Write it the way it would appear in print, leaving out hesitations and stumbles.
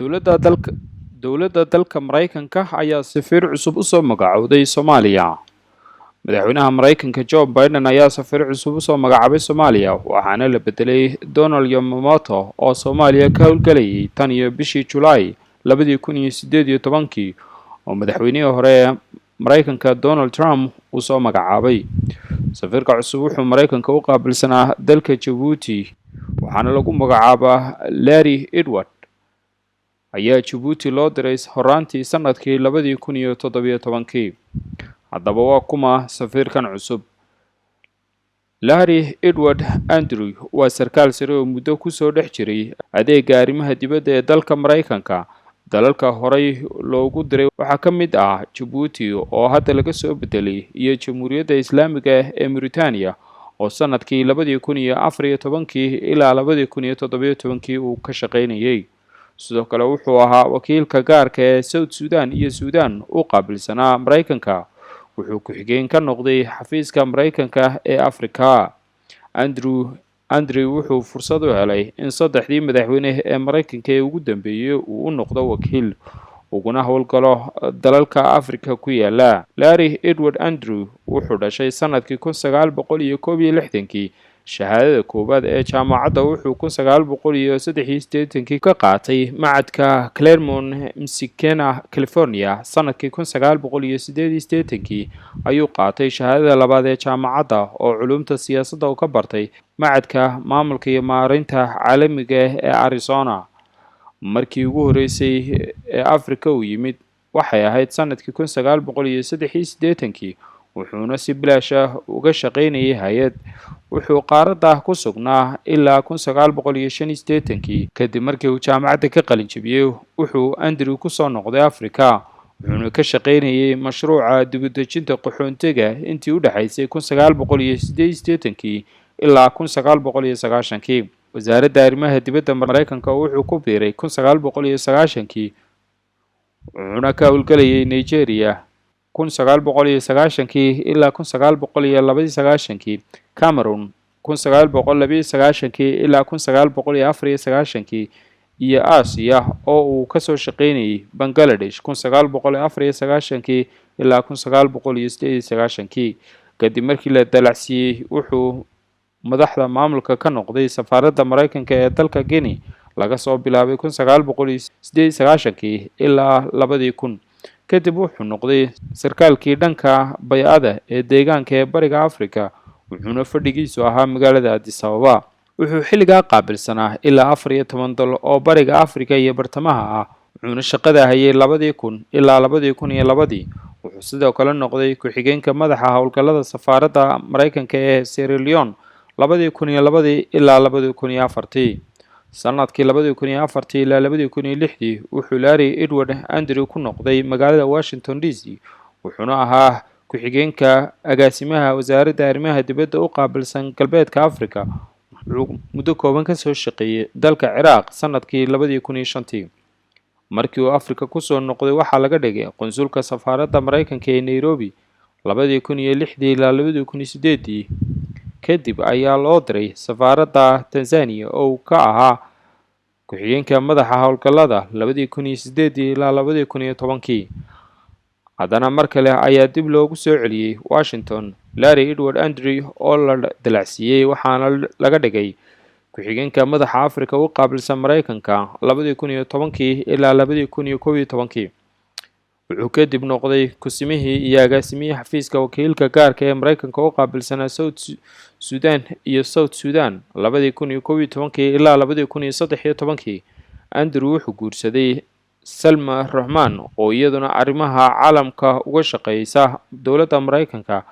dowladda dalka Maraykanka ayaa safiir cusub u soo magacowday Soomaaliya. Madaxweynaha Maraykanka Joe Biden ayaa safiir cusub u soo magacaabay Soomaaliya waxaana la bedelay Donald Yamamoto oo Soomaaliya ka howlgalayay tan iyo bishii July 2018 oo madaxweynihii hore ee Maraykanka Donald Trump uu soo magacaabay. Safiirka cusub wuxuu Maraykanka u qaabilsanaa dalka Djibouti waxaana lagu magacaabaa Larry Edward ayaa Djibouti loo diray horaantii sanadkii 2017. haddaba waa kuma safiirkan cusub? Larry Edward Andrew waa sarkaal sare oo muddo ku soo dhex jiray adeegga arrimaha dibadda ee dalka Maraykanka. dalalka horey loogu diray waxaa ka mid ah Djibouti oo hadda laga soo bedelay iyo Jamhuuriyadda Islaamiga ee Mauritania oo sanadkii 2014 ilaa 2017 uu ka shaqaynayay. sidoo kale wuxuu ahaa wakiilka gaarka ee South Sudan iyo Sudan u qaabilsanaa Maraykanka. wuxuu ku xigeen ka noqday xafiiska Maraykanka ee Afrika. Andrew wuxuu fursad u helay in saddexdii madaxweyne ee Maraykanka ee ugu dambeeyay uu u noqdo wakiil uguna howlgalo dalalka Afrika ku yaala. Larry Edward Andrew wuxuu dhashay sanadkii 1961. shahaadada koowaad ee jaamacadda wuxuu 1983 ka qaatay macadka Claremont Msichana California. sanadkii 1988 ayuu qaatay shahaadada labaad ee jaamacadda oo culumta siyaasadda uu ka bartay macadka maamulka iyo maareynta caalamiga ee Arizona. markii ugu horeysay ee Afrika uu yimid waxay ahayd sanadkii 1983 wuxuuna si bilaash ah uga shaqaynayay hay'ad. wuxuu qaaradda ku sugnaa ilaa 1985. kadib markii uu jaamacadda ka qalin jabiyay wuxuu Andrew ku soo noqday Afrika wuxuuna ka shaqaynayay mashruuca dib-u-dejinta qaxoontiga intii u dhaxaysay 1988 ilaa 1990. wasaaradda arrimaha dibadda Maraykanka wuxuu ku biiray 1990 wuxuuna ka howlgalayay Nigeria 1990 ilaa 1992, Cameroon 1992 ilaa 1994, iyo Aasiya oo uu ka soo shaqaynayay Bangladesh 1994 ilaa 1998. kadib markii la dalacsiiyay wuxuu madaxda maamulka ka noqday safaaradda Maraykanka ee dalka Guinea laga soo bilaabay 1998 ilaa 2000. kadib wuxuu noqday sarkaalkii dhanka bay'ada ee deegaanka ee bariga Afrika wuxuuna fadhigiisu ahaa magaalada Addis Ababa. wuxuu xilligaa qaabilsanaa ilaa 14 dal oo bariga Afrika iyo bartamaha ah wuxuuna shaqada hayay 2000 ilaa 2002. wuxuu sidoo kale noqday ku-xigeenka madaxa howlgallada safaaradda Maraykanka ee Sierra Leone 2002 ilaa 2004. sanadkii 2004 ilaa 2006 wuxuu Larry Edward Andrew ku noqday magaalada Washington DC wuxuuna ahaa ku-xigeenka agaasimaha wasaaradda arrimaha dibadda u qaabilsan galbeedka Afrika. wuxuu muddo kooban ka soo shaqeeyay dalka Ciraaq sanadkii 2005. markii uu Afrika ku soo noqday waxaa laga dhigay qonsulka safaaradda Maraykanka ee Nairobi 2006 ilaa 2008. kadib ayaa loo diray safaaradda Tanzania oo uu ka ahaa ku-xigeenka madaxa howlgallada 2008 ilaa 2010. haddana mar kale ayaa dib loogu soo celiyay Washington. Larry Edward Andrew oo la dalacsiiyay waxaana laga dhigay ku-xigeenka madaxa Afrika u qaabilsan Maraykanka 2010 ilaa 2011. wuxuu kadib noqday kusimihii iyo agaasimihii xafiiska wakiilka gaarka ee Maraykanka u qaabilsanaa South Sudan iyo South Sudan 2011 ilaa 2013. Andrew wuxuu guursaday Salma Rahman oo iyaduna arrimaha caalamka uga shaqeysa dowladda Maraykanka